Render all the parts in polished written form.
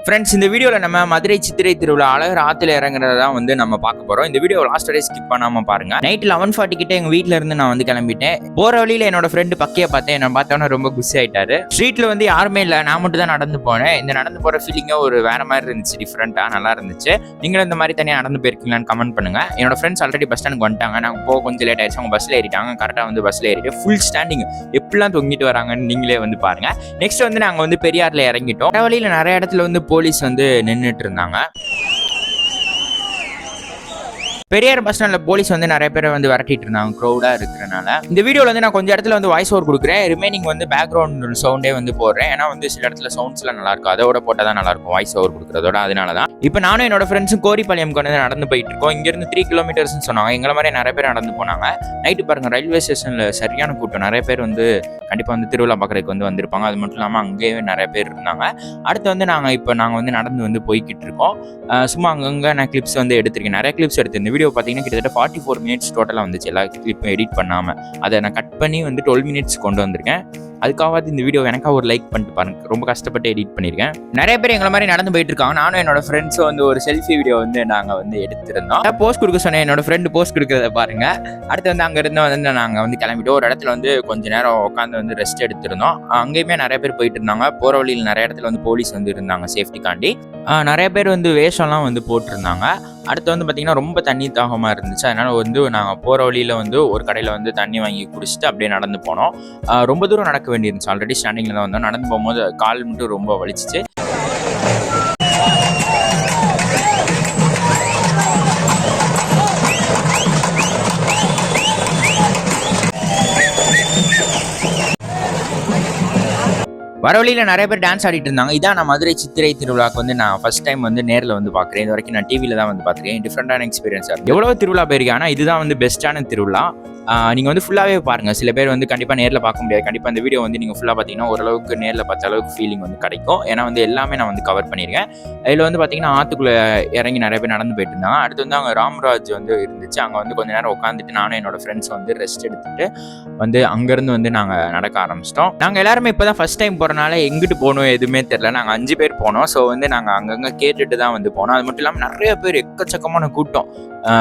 Friends, இந்த வீடியோவில் நம்ம மதுரை சித்திரை திருவிழா அழகர் ஆற்றுல இறங்குறத தான் வந்து நம்ம பார்க்க போகிறோம். இந்த வீடியோ லாஸ்ட் வரை ஸ்கிப் பண்ணாமல் பாருங்க. நைட் 11:40 கிட்ட எங்கள் வீட்டில் இருந்து நான் வந்து கிளம்பிட்டேன். போகிற வழியில் என்னோட ஃப்ரெண்டு பக்கையை பார்த்தேன். என்ன பார்த்தோன்னா ரொம்ப குஷி ஆயிட்டாரு. ஸ்ட்ரீட்டில் வந்து யாருமே இல்லை, நான் மட்டும் தான் நடந்து போனேன். இந்த நடந்து போகிற ஃபீலிங்காக ஒரு வேற மாதிரி இருந்துச்சு, டிஃப்ரெண்ட்டாக நல்லா இருந்துச்சு. நீங்களும் இந்த மாதிரி தனியாக நடந்து போயிருக்கீங்களான்னு கமெண்ட் பண்ணுங்க. என்னோட ஃப்ரெண்ட்ஸ் ஆல்ரெடி பஸ் ஸ்டாண்டுக்கு வந்துட்டாங்க. நாங்கள் போக கொஞ்சம் லேட் ஆயிடுச்சு. அவங்க பஸ்ஸில் ஏறிட்டாங்க. கரெக்டாக வந்து பஸ்ஸில் ஏறிட்டு ஃபுல் ஸ்டாண்டிங் எப்படிலாம் தொங்கிட்டு வராங்கன்னு நீங்களே வந்து பாருங்க. நெக்ஸ்ட் வந்து நாங்கள் வந்து பெரியாரில் இறங்கிட்டோம். வழியில் நிறைய இடத்துல வந்து போலீஸ் வந்து நின்றுட்டு இருந்தாங்க. பெரியார் பஸ் ஸ்டாண்டில் போலீஸ் வந்து நிறைய பேரை வந்து விரட்டிட்டு இருந்தாங்க, க்ரௌடாக இருக்கிறனால. இந்த வீடியோவில் வந்து நான் கொஞ்சம் இடத்துல வந்து வாய்ஸ் ஓவர் கொடுக்குறேன். ரிமைனிங் வந்து பேக்ரவுண்ட் சவுண்டே வந்து போடுறேன். ஏன்னா வந்து சில இடத்துல சவுண்ட்ஸ்லாம் நல்லா இருக்கும், அதோட போட்டால் தான் நல்லா இருக்கும் வாய்ஸ் ஓவர் கொடுக்குறதோட. அதனால தான் இப்போ நானும் என்னோட ஃப்ரெண்ட்ஸும் கோரிப்பாளையம்க்கு வந்து நடந்து போயிட்டு இருக்கோம். இங்கேருந்து 3 கிலோமீட்டர்ஸ்னு சொன்னாங்க. எங்களை மாதிரி நிறைய பேர் நடந்து போனாங்க. நைட்டு பாருங்கள், ரயில்வே ஸ்டேஷனில் சரியான கூட்டம். நிறைய பேர் வந்து கண்டிப்பாக வந்து திருவிழா பார்க்குறதுக்கு வந்து வந்திருப்பாங்க. அது மட்டும் இல்லாமல் அங்கேயே நிறைய பேர் இருந்தாங்க. அடுத்து வந்து நாங்கள் வந்து நடந்து வந்து போய்கிட்டு இருக்கோம். சும்மா அங்கங்கே நான் கிளிப்ஸ் வந்து எடுத்திருக்கேன், நிறைய கிளிப்ஸ் எடுத்து. இந்த வீடியோ பார்த்தீங்கன்னா கிட்டத்தட்ட 44 மினிட்ஸ் டோட்டலாக வந்துச்சு, எல்லா கிளிப்பும் எடிட் பண்ணாமல். அதை நான் கட் பண்ணி வந்து 12 மினிட்ஸ் கொண்டு வந்திருக்கேன். அதுக்காவது இந்த வீடியோ எனக்காக ஒரு லைக் பண்ணிட்டு பாருங்க, ரொம்ப கஷ்டப்பட்டு எடிட் பண்ணியிருக்கேன். நிறைய பேர் எங்களை மாதிரி நடந்து போயிட்டு இருக்காங்க. நானும் என்னோட ஃப்ரெண்ட்ஸும் வந்து ஒரு செல்ஃபி வீடியோ வந்து நாங்கள் வந்து எடுத்திருந்தோம். போஸ்ட் கொடுக்க சொன்னேன், என்னோட ஃப்ரெண்டு போஸ்ட் கொடுக்குறத பாருங்க. அடுத்து வந்து அங்கேருந்து வந்து நாங்கள் வந்து கிளம்பிட்டோம். ஒரு இடத்துல வந்து கொஞ்ச நேரம் உட்காந்து வந்து ரெஸ்ட் எடுத்திருந்தோம். அங்கேயுமே நிறைய பேர் போயிட்டு இருந்தாங்க. போகிற வழியில் நிறைய இடத்துல வந்து போலீஸ் வந்து இருந்தாங்க சேஃப்டிக்காண்டி. நிறைய பேர் வந்து வேஷம்லாம் வந்து போட்டிருந்தாங்க. அடுத்து வந்து பார்த்திங்கன்னா ரொம்ப தண்ணி தாகமாக இருந்துச்சு. அதனால் வந்து நாங்கள் போகிற வழியில் வந்து ஒரு கடையில் வந்து தண்ணி வாங்கி குடிச்சிட்டு அப்படியே நடந்து போனோம். ரொம்ப தூரம் நடக்க வேண்டியிருந்துச்சு. ஆல்ரெடி ஸ்டாண்டிங்கில் தான் வந்தோம். நடந்து போகும்போது கால் மட்டும் ரொம்ப வலிச்சிச்சு. வர வழியில் நிறைய பேர் டான்ஸ் ஆடிட்டு இருந்தாங்க. இதான் நான் மதுரை சித்திரை திருவிழாக்கு வந்து நான் ஃபர்ஸ்ட் டைம் வந்து நேரில் வந்து பார்க்குறேன். இது வரைக்கும் நான் டிவியில் தான் வந்து பார்த்துருக்கேன். டிஃப்ரெண்டான எக்ஸ்பீரியன்ஸாக இருக்கும். எவ்வளோ திருவிழா போயிருக்கேன், ஆனால் இதுதான் வந்து பெஸ்ட்டான திருவிழா. நீங்கள் வந்து ஃபுல்லாகவே பாருங்கள். சில பேர் வந்து கண்டிப்பாக நேரில் பார்க்க முடியாது. கண்டிப்பாக இந்த வீடியோ வந்து நீங்கள் ஃபுல்லாக பார்த்தீங்கன்னா ஓரளவுக்கு நேரில் பார்த்த அளவுக்கு ஃபீலிங் வந்து கிடைக்கும். ஏன்னா வந்து எல்லாமே நான் வந்து கவர் பண்ணியிருக்கேன். இதில் வந்து பார்த்தீங்கன்னா ஆற்றுக்குள்ளே இறங்கி நிறைய பேர் நடந்து போயிட்டு இருந்தாங்க. அடுத்து வந்து அங்கே ராம்ராஜ் வந்து இருந்துச்சு. அங்கே வந்து கொஞ்சம் நேரம் உட்காந்துட்டு நானும் என்னோட ஃப்ரெண்ட்ஸ் வந்து ரெஸ்ட் எடுத்துட்டு வந்து அங்கேருந்து வந்து நாங்கள் நடக்க ஆரம்பிச்சிட்டோம். நாங்கள் எல்லாருமே இப்போ தான் ஃபஸ்ட் டைம் போகிறனால எங்கிட்டு போகணும் எதுவுமே தெரியல. நாங்கள் 5 பேர் போனோம். ஸோ வந்து நாங்கள் அங்கங்கே கேட்டுட்டு தான் வந்து போனோம். அது மட்டும் இல்லாமல் நிறைய பேர் எக்கச்சக்கமான கூட்டம்.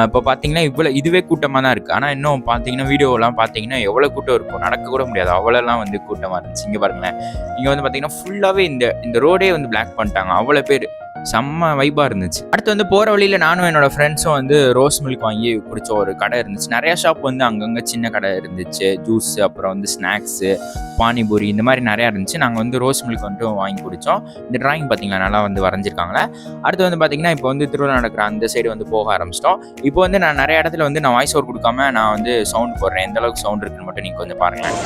இப்போ பார்த்தீங்கன்னா இதுவே கூட்டமாக தான் இருக்குது. ஆனால் இன்னும் பார்த்தீங்கன்னா வீடியோலாம் பார்த்தீங்கன்னா எவ்வளோ கூட்டம் இருக்கும், நடக்க கூட முடியாது, அவ்வளோலாம் வந்து கூட்டமாக இருந்துச்சு. இங்கே பாருங்களேன், இங்கே வந்து பார்த்தீங்கன்னா ஃபுல்லாகவே இந்த ரோடே வந்து பிளாக் பண்ணிட்டாங்க. அவ்வளோ பேர், செம்ம வைப்பாக இருந்துச்சு. அடுத்து வந்து போகிற வழியில் நானும் என்னோட ஃப்ரெண்ட்ஸும் வந்து ரோஸ் மில்க் வாங்கி குடிச்ச ஒரு கடை இருந்துச்சு. நிறையா ஷாப் வந்து அங்கங்கே சின்ன கடை இருந்துச்சு. ஜூஸ், அப்புறம் வந்து ஸ்நாக்ஸு, பானிபூரி, இந்த மாதிரி நிறையா இருந்துச்சு. நாங்கள் வந்து ரோஸ் மில்க் வந்துட்டு வாங்கி குடித்தோம். இந்த டிராயிங் பார்த்தீங்கன்னா நல்லா வந்து வரைஞ்சிருக்காங்களே. அடுத்து வந்து பார்த்தீங்கன்னா இப்போ வந்து திருவிழா நடக்கிற அந்த சைடு வந்து போக ஆரம்பிச்சிட்டோம். இப்போ வந்து நான் நிறைய இடத்துல வந்து நான் வாய்ஸ் ஓவர் கொடுக்காம நான் வந்து சவுண்ட் போடுறேன். எந்த அளவுக்கு சவுண்ட் இருக்குன்னு மட்டும் நீங்கள் கொஞ்சம் பாருங்களேன்.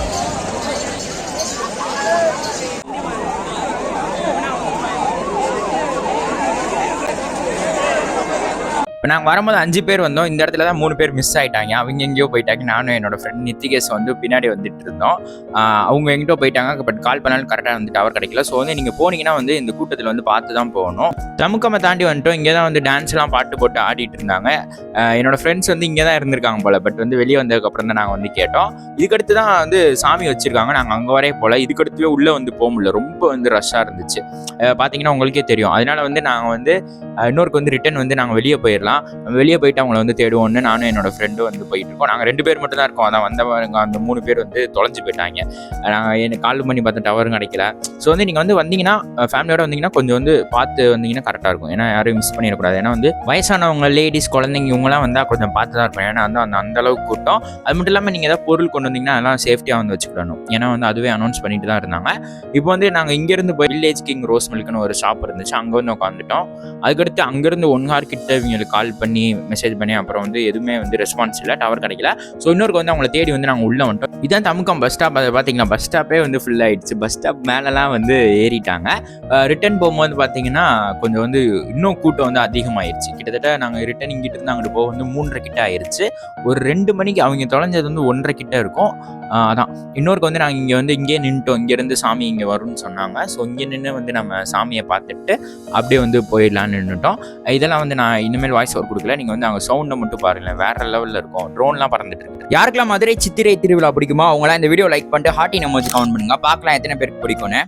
இப்போ நாங்கள் வரும்போது 5 பேர் வந்தோம். இந்த இடத்துல தான் 3 பேர் மிஸ் ஆகிட்டாங்க. அவங்க எங்கேயோ போயிட்டாங்க. நானும் என்னோட ஃப்ரெண்ட் நித்திகேஷ் வந்து பின்னாடி வந்துட்டு இருந்தோம். அவங்க எங்கிட்ட போயிட்டாங்க. பட் கால் பண்ணாலும் கரெக்டாக வந்து டவர் கிடைக்கல. ஸோ வந்து நீங்கள் போனீங்கன்னா வந்து இந்த கூட்டத்தில் வந்து பார்த்து தான் போகணும். தமுக்கம்மை தாண்டி வந்துட்டோம். இங்கே தான் வந்து டான்ஸ்லாம் பாட்டு போட்டு ஆடிட்டு இருந்தாங்க. என்னோட ஃப்ரெண்ட்ஸ் வந்து இங்கே தான் இருந்திருக்காங்க போல். பட் வந்து வெளியே வந்ததுக்கப்புறம் தான் நாங்கள் வந்து கேட்டோம். இதுக்கடுத்து தான் வந்து சாமி வச்சுருக்காங்க. நாங்கள் அங்கே வரே போல். இதுக்கடுத்துவே உள்ளே வந்து போக முடியல, ரொம்ப வந்து ரஷ்ஷாக இருந்துச்சு. பார்த்தீங்கன்னா உங்களுக்கே தெரியும். அதனால வந்து நாங்கள் வந்து இன்னொருக்கு வந்து ரிட்டன் வந்து நாங்கள் வெளியே போயிடலாம், வெளியே போயிட்டு அவங்கள வந்து தேடுவோன்னு நானும் என்னோட ஃப்ரெண்டும் வந்து போயிட்டு இருக்கோம். நாங்கள் 2 பேர் மட்டும் தான் இருக்கோம். அதான் வந்தவங்க அந்த 3 பேர் வந்து தொலைஞ்சு போயிட்டாங்க. நாங்கள் எனக்கு கால் பண்ணி பார்த்த டவரும் கிடைக்கல. ஸோ வந்து நீங்கள் வந்து வந்தீங்கன்னா ஃபேமிலியோட வந்தீங்கன்னா கொஞ்சம் வந்து பார்த்து வந்தீங்கன்னா கரெக்டாக இருக்கும். ஏன்னா யாரும் மிஸ் பண்ணிடக்கூடாது. ஏன்னா வந்து வயசானவங்க, லேடிஸ், குழந்தைங்க இவங்களாம் வந்தால் கொஞ்சம் பார்த்து தான் இருப்பேன். ஏன்னா வந்து அந்த அளவுக்கு கூட்டம். அது மட்டும் இல்லாமல் நீங்கள் ஏதாவது பொருள் கொண்டு வந்தீங்கன்னா அதெல்லாம் சேஃப்டியாக வந்து வச்சுக்கிடணும். ஏன்னா வந்து அதுவே அனௌன்ஸ் பண்ணிட்டு தான் இருந்தாங்க. இப்போ வந்து நாங்கள் இங்கேருந்து போய் வில்லேஜ் கிங் ரோஸ் மில்க்னு ஒரு ஷாப் இருந்துச்சு, அங்கே வந்து உட்காந்துட்டோம். அதுக்கடுத்து அங்கேருந்து 1 hour கிட்ட இவங்களுக்கு கால் பண்ணி மெசேஜ் பண்ணி அப்புறம் வந்து எதுவுமே வந்து ரெஸ்பான்ஸ் இல்லை, டவர் கிடைக்கல. ஸோ இன்னொருக்கு வந்து அவங்கள தேடி வந்து நாங்கள் உள்ளே வந்துட்டோம். இதான் தமுக்கம் பஸ் ஸ்டாப். அதை பார்த்தீங்கன்னா பஸ் ஸ்டாப்பே வந்து ஃபுல் ஆகிடுச்சு. பஸ் ஸ்டாப் மேலெலாம் வந்து ஏறிட்டாங்க. ரிட்டன் போகும்போது பார்த்தீங்கன்னா கொஞ்சம் வந்து இன்னும் கூட்டம் வந்து அதிகமாகிடுச்சு. கிட்டத்தட்ட நாங்கள் ரிட்டன் இங்கிட்ட இருந்து அங்கிட்டு போக வந்து 3:30 கிட்ட ஆயிடுச்சு. ஒரு 2 மணிக்கு அவங்க தொலைஞ்சது வந்து 1:30 கிட்ட இருக்கும். அதான் இன்னொருக்கு வந்து நாங்கள் இங்கே நின்றுட்டோம். இங்கேருந்து சாமி இங்கே வரும்னு சொன்னாங்க. ஸோ இங்கே நின்று வந்து நம்ம சாமியை பார்த்துட்டு அப்படியே வந்து போயிடலான்னு நின்றுட்டோம். இதெல்லாம் வந்து நான் இனிமேல் வாய்ஸ் ஓவர் கொடுக்கல. நீங்கள் வந்து அங்கே சவுண்டை மட்டும் பாருங்களேன், வேற லெவலில் இருக்கும். ட்ரோன்லாம் பறந்துட்டு இருக்கு. யாருக்கெல்லாம் மதுரை சித்திரை திருவிழா பிடிக்குமோ அவங்களாம் இந்த வீடியோ லைக் பண்ணிட்டு ஹார்ட்டி நம்ம கமெண்ட் பண்ணுங்க. பார்க்கலாம் எத்தனை பேருக்கு பிடிக்கும்னு.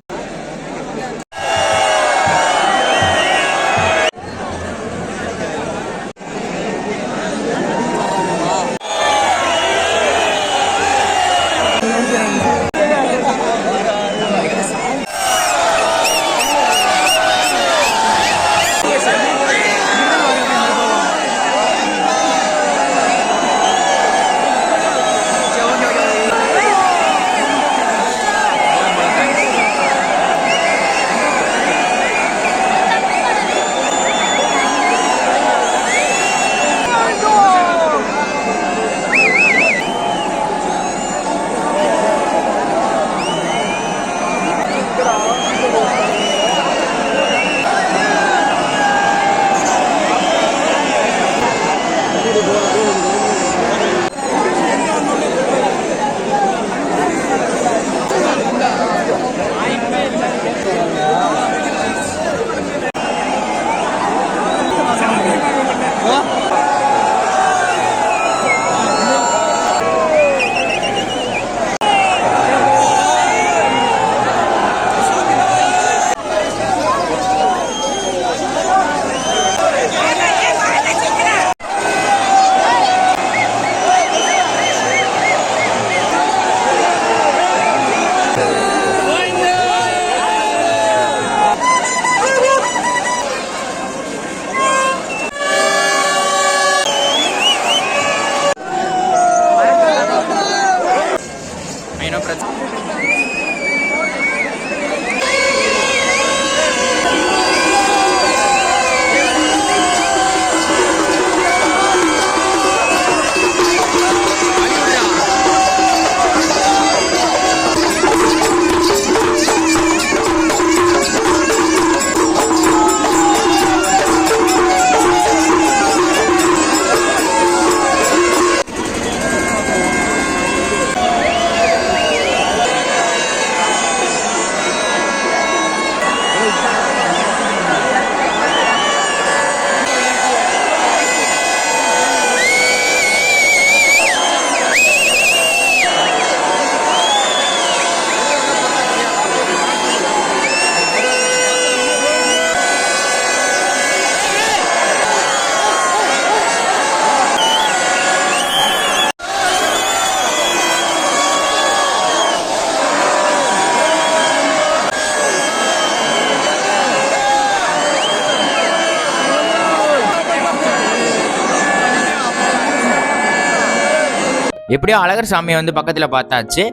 எப்படியோ அழகர் சாமியை வந்து பக்கத்தில் பார்த்தாச்சு.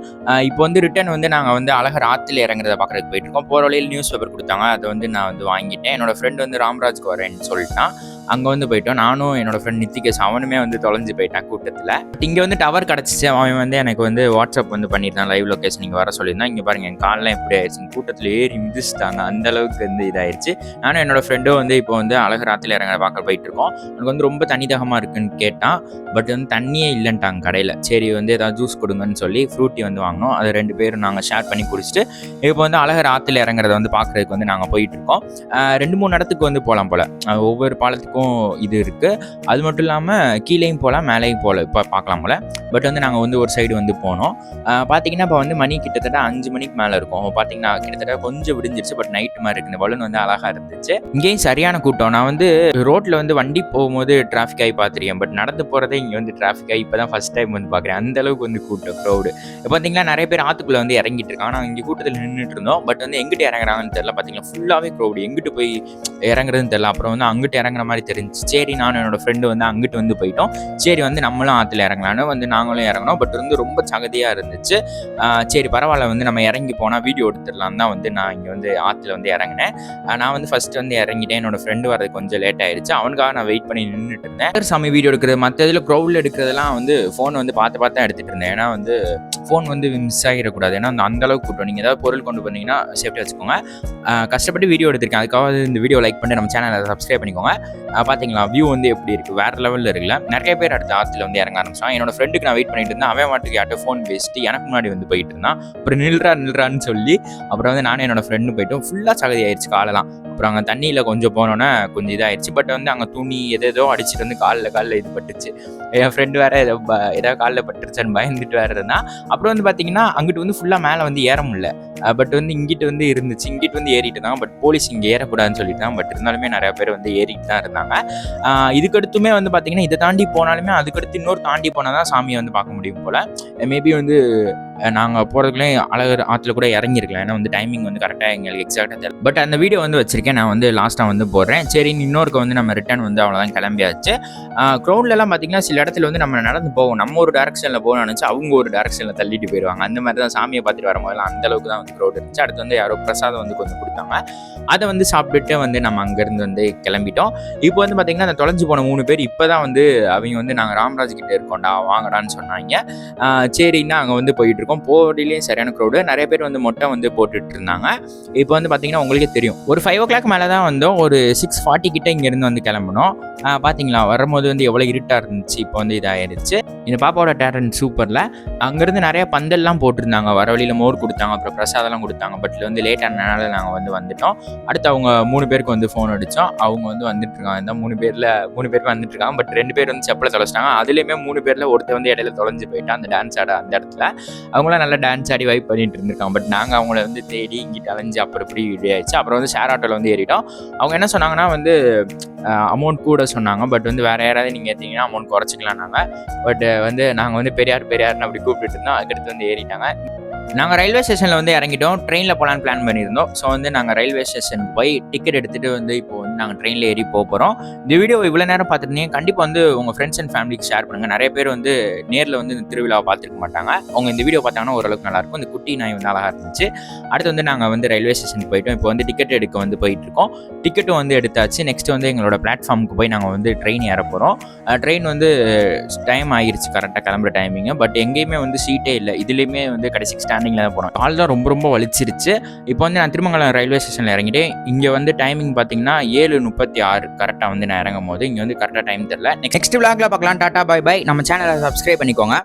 இப்போ வந்து ரிட்டர்ன் வந்து நாங்கள் வந்து அழகர் ஆற்றுல இறங்குறத பார்க்குறதுக்கு போயிட்டுருக்கோம். போகிற வழியில் நியூஸ் பேப்பர் கொடுத்தாங்க, அதை வந்து நான் வந்து வாங்கிட்டேன். என்னோடய ஃப்ரெண்டு வந்து ராம்ராஜ்க்கு வரேன்னு சொல்லிட்டான். அங்கே வந்து போயிட்டோம். நானும் என்னோடய ஃப்ரெண்ட் நித்திகேஷ் அவனுமே வந்து தொலைஞ்சு போயிட்டான் கூட்டத்தில். இங்கே வந்து டவர் கிடச்சிச்சு. அவன் வந்து எனக்கு வந்து வாட்ஸ்அப் வந்து பண்ணியிருந்தான், லைவ் லொக்கேஷன் நீங்கள் வர சொல்லியிருந்தான். இங்கே பாருங்கள் என் காலெலாம் எப்படி ஆயிடுச்சு, கூட்டத்தில் ஏறி மிதிச்சிட்டாங்க, அந்தளவுக்கு வந்து இதாகிடுச்சு. நானும் என்னோடய ஃப்ரெண்டும் வந்து இப்போ வந்து அழகர் ஆற்றுல இறங்குற பார்க்க போயிட்டுருக்கோம். எனக்கு வந்து ரொம்ப தண்ணி தாகமாக இருக்குன்னு கேட்டான். பட் வந்து தண்ணியே இல்லைன்ட்டாங்க கடையில். சரி வந்து ஏதாவது ஜூஸ் கொடுங்கன்னு சொல்லி ஃப்ரூட்டி வந்து வாங்கினோம். அது 2 பேரும் நாங்கள் ஷேர் பண்ணி குடிச்சிட்டு இப்போ வந்து அழகர் ஆற்றுல இறங்குறத வந்து பார்க்குறதுக்கு வந்து நாங்கள் போயிட்டுருக்கோம். 2-3 இடத்துக்கு வந்து போகலாம் போல். ஒவ்வொரு பாலத்துக்கும் இது இருக்குது. அது மட்டும் இல்லாமல் கீழேயும் போகலாம், மேலேயும் போகலாம், இப்போ பார்க்கலாம் போல். பட் வந்து நாங்கள் வந்து ஒரு சைடு வந்து போனோம். பார்த்தீங்கன்னா இப்போ வந்து மணி கிட்டத்தட்ட 5 மணிக்கு மேலே இருக்கும். பார்த்தீங்கன்னா கிட்டத்தட்ட கொஞ்சம் விடிஞ்சிருச்சு. பட் நைட்டு மாதிரி இருக்குது. இந்த பலூன் வந்து அழகாக இருந்துச்சு. இங்கேயும் சரியான கூட்டம். நான் வந்து ரோட்டில் வந்து வண்டி போகும்போது டிராஃபிக் ஆகி பார்த்துருக்கேன். பட் நடந்து போகிறதே இங்கே வந்து டிராஃபிக் ஆகி இப்போ தான் ஃபஸ்ட் டைம் வந்து பார்க்குறேன். அந்தளவுக்கு வந்து கூட்டம், க்ரௌடு. இப்போ பார்த்தீங்கன்னா நிறைய பேர் ஆற்றுக்குள்ளே வந்து இறங்கிட்டு இருக்காங்க. நாங்கள் இங்கே கூட்டத்தில் நின்றுட்டு இருந்தோம். பட் வந்து எங்கிட்ட இறங்குறாங்கன்னு தெரியல. பார்த்தீங்கன்னா ஃபுல்லாகவே க்ரௌடு. எங்கிட்டு போய் இறங்குறதுன்னு தெரியல. அப்புறம் வந்து அங்கிட்டு இறங்குற மாதிரி தெரிஞ்சிச்சு. சரி நானும் என்னோடய ஃப்ரெண்டு வந்து அங்கிட்டு வந்து போயிட்டோம். சரி வந்து நம்மளும் ஆற்றுல இறங்கலான்னு வந்து நாங்களும் இறங்கினோம். பட் வந்து ரொம்ப சகதியாக இருந்துச்சு. சரி பரவாயில்ல வந்து நம்ம இறங்கி போனால் வீடியோ எடுத்துடலாம் தான் வந்து நான் இங்கே வந்து ஆற்றுல வந்து இறங்கினேன். நான் வந்து ஃபஸ்ட்டு வந்து இறங்கிட்டேன். என்னோடய ஃப்ரெண்டு வரது கொஞ்சம் லேட் ஆயிடுச்சு. அவனுக்காக நான் வெயிட் பண்ணி நின்றுட்டு இருந்தேன். சாமி வீடியோ எடுக்கிறது மற்ற இதில் க்ரௌடில் எடுக்கிறதெல்லாம் வந்து ஃபோன் வந்து பார்த்து தான் எடுத்துகிட்டு இருந்தேன். ஏன்னா வந்து ஃபோன் வந்து மிஸ் ஆகிடக்கூடாது. ஏன்னா அந்த அளவுக்கு கூட்டம். நீங்கள் ஏதாவது பொருள் கொண்டு போனீங்கன்னா சேஃப்டி வச்சுக்கோங்க. கஷ்டப்பட்டு வீடியோ எடுத்திருக்கேன். அதுக்காக இந்த வீடியோ லைக் பண்ணி நம்ம சேனலை சப்ஸ்கிரைப் பண்ணிக்கோங்க. பார்த்தீங்களா வியூ வந்து எப்படி இருக்குது, வேறு லெவலில் இருக்குல்ல. நிறைய பேர் அடுத்த ஆற்றுல வந்து இறங்க ஆரம்பிச்சான். என்னோட ஃப்ரெண்டுக்கு நான் வெயிட் பண்ணிட்டு இருந்தேன். அவன் மாட்டுக்கு யார்ட்ட ஃபோன் பேசிட்டு எனக்கு முன்னாடி வந்து போயிட்டு இருந்தான். அப்புறம் நில்றான்னு சொல்லி அப்புறம் வந்து நானும் என்னோட ஃப்ரெண்டு போயிட்டோம். ஃபுல்லாக சகதி ஆயிடுச்சு காலெல்லாம். அப்புறம் அங்கே தண்ணியில் கொஞ்சம் போனோன்னே கொஞ்சம் இதாகிடுச்சு. பட் வந்து அங்கே துணி எதோ அடிச்சுட்டு வந்து காலில் இது பட்டுச்சு. என் ஃப்ரெண்டு வேறு ஏதாவது காலில் பட்டுருச்சான்னு பயந்துட்டு வேறு இருந்தான். அப்புறம் வந்து பார்த்தீங்கன்னா அங்கிட்டு வந்து ஃபுல்லாக மேலே வந்து ஏற முடியல. பட் வந்து இங்கிட்டு வந்து இருந்துச்சு. இங்கிட்டு வந்து ஏறிட்டு தான். பட் போலீஸ் இங்கே ஏறக்கூடாதுன்னு சொல்லிட்டு தான். பட் இருந்தாலுமே நிறையா பேர் வந்து ஏறிட்டு தான் இருந்தாங்க. இதுக்கடுத்துமே வந்து பார்த்தீங்கன்னா இதை தாண்டி போனாலுமே அதுக்கடுத்து இன்னொரு தாண்டி போனால் தான் சாமியை வந்து பார்க்க முடியும் போல். மேபி வந்து நாங்கள் போகிறதுக்குள்ளே அழகர் ஆற்றுல கூட இறங்கிருக்கலாம். ஏன்னா வந்து டைமிங் வந்து கரெக்டாக எங்களுக்கு எக்ஸாக்டாக தெரியல. பட் அந்த வீடியோ வந்து வச்சிருக்கேன். நான் வந்து லாஸ்ட்டாக வந்து போடுறேன். சரி இன்னொருக்கு வந்து நம்ம ரிட்டர்ன் வந்து அவ்வளோதான் கிளம்பியாச்சு. க்ரௌட்லலாம் பார்த்தீங்கன்னா சில இடத்துல வந்து நம்ம நடந்து போவோம். நம்ம ஒரு டேரக்ஷனில் போகணும்னு நினச்சி அவங்க ஒரு டேரக்ஷனில் தள்ளிட்டு போயிடுவாங்க. அந்த மாதிரி தான் சாமியை பார்த்துட்டு வரும்போதெல்லாம் அந்தளவுக்கு தான் வந்து க்ரௌட் இருந்துச்சு. அடுத்து வந்து யாரோ பிரசாதம் வந்து கொஞ்சம் கொடுத்தாங்க. அதை வந்து சாப்பிட்டுட்டு வந்து நம்ம அங்கேருந்து வந்து கிளம்பிட்டோம். இப்போ வந்து பார்த்தீங்கன்னா அந்த தொலைஞ்சு போன 3 பேர் இப்போ தான் வந்து அவங்க வந்து நாங்கள் ராம்ராஜ் கிட்டே இருக்கோம்டா வாங்கடான்னு சொன்னாங்க. சரின்னா அங்கே வந்து போயிட்டு இருக்கோம். போடிலையும் சரியான க்ரௌடு. நிறைய பேர் வந்து மொட்டை வந்து போட்டுட்டு இருந்தாங்க. இப்போ வந்து பார்த்தீங்கன்னா உங்களுக்கே தெரியும். ஒரு 5 o'clock மேலே தான் வந்தோம். ஒரு 6:40 கிட்ட இங்கேருந்து வந்து கிளம்பணும். பார்த்தீங்களா வரும்போது வந்து எவ்வளோ இருட்டாக இருந்துச்சு. இப்போ வந்து இதாகிடுச்சு. இந்த பாப்பாவோட டேலண்ட் சூப்பரில். அங்கேருந்து நிறைய பந்தல்லாம் போட்டிருந்தாங்க. வர வழியில் மோர் கொடுத்தாங்க, அப்புறம் பிரசாதம்லாம் கொடுத்தாங்க. பட் வந்து லேட் ஆனதுனால நாங்கள் வந்து வந்துட்டோம். அடுத்து அவங்க 3 பேருக்கு வந்து ஃபோன் அடித்தோம். அவங்க வந்து வந்துட்டுருக்காங்க. இந்த 3 பேருக்கு வந்துட்டுருக்காங்க. பட் 2 பேர் வந்து செப்பலை தொலைச்சிட்டாங்க. அதுலேயுமே 3 பேரில் ஒருத்தர் வந்து இடையில தொலைஞ்சு போயிட்டான் அந்த டான்ஸ் ஆட அந்த இடத்துல. அவங்களாம் நல்லா டான்ஸ் ஆடி வைப் பண்ணிட்டு இருந்திருக்காங்க. பட் நாங்கள் அவங்கள வந்து தேடி இங்கிட்ட அலைஞ்சு அப்புறம் இப்படி இப்படி ஆயிடுச்சு. அப்புறம் வந்து ஷேர் ஆட்டோவில் வந்து ஏறிட்டோம். அவங்க என்ன சொன்னாங்கன்னா வந்து அமௌண்ட் கூட சொன்னாங்க. பட் வந்து வேறு யாராவது நீங்கள் ஏற்றிங்கன்னா அமௌண்ட் குறைச்சிக்கலாம் நாங்கள். பட் வந்து நாங்கள் வந்து பெரியார்னு அப்படி கூப்பிட்டு இருந்தோம். அதுக்கடுத்து வந்து ஏறிட்டாங்க. நாங்கள் ரயில்வே ஸ்டேஷனில் வந்து இறங்கிட்டோம். ட்ரெயினில் போகலான்னு பிளான் பண்ணியிருந்தோம். ஸோ வந்து நாங்கள் ரயில்வே ஸ்டேஷனுக்கு போய் டிக்கெட் எடுத்துகிட்டு வந்து இப்போ வந்து நாங்கள் ட்ரெயினில் ஏறி போகிறோம். இந்த வீடியோ இவ்வளோ நேரம் பார்த்துருந்தீங்க. கண்டிப்பாக வந்து உங்கள் ஃப்ரெண்ட்ஸ் அண்ட் ஃபேமிலிக்கு ஷேர் பண்ணுங்கள். நிறைய பேர் வந்து நேரில் வந்து இந்த திருவிழாவை பார்த்துருக்க மாட்டாங்க. அவங்க இந்த வீடியோ பார்த்தாங்கன்னா ஓரளவுக்கு நல்லாயிருக்கும். இந்த குட்டி நாய் வந்து அழகாக இருந்துச்சு. அடுத்து வந்து நாங்கள் வந்து ரயில்வே ஸ்டேஷனுக்கு போயிட்டோம். இப்போ வந்து டிக்கெட் எடுக்க வந்து போயிட்டுருக்கோம். டிக்கெட்டும் வந்து எடுத்தாச்சு. நெக்ஸ்ட் வந்து எங்களோட பிளாட்ஃபார்முக்கு போய் நாங்கள் வந்து ட்ரெயின் ஏற போகிறோம். ட்ரெயின் வந்து டைம் ஆகிருச்சு கரெக்டாக கிளம்புற டைமிங்கு. பட் எங்கேயுமே வந்து சீட்டே இல்லை. இதுலேயுமே வந்து கடைசிக்கு ஸ்டாண்டிங்கில் தான் போனோம். கால் தான் ரொம்ப வலிச்சிருச்சு. இப்போ வந்து நான் திருமங்கலம் ரயில்வே ஸ்டேஷனில் இறங்கிட்டேன். இங்கே வந்து டைமிங் பார்த்தீங்கன்னா 7:36 கரெக்டாக வந்து நான் இறங்கும் போது. இங்கே வந்து கரெக்டாக டைம் தெரியல. நெக்ஸ்ட் விளாக்ல பார்க்கலாம். Tata bye bye. நம்ம சேனலை சப்ஸ்கிரைப் பண்ணிக்கோங்க.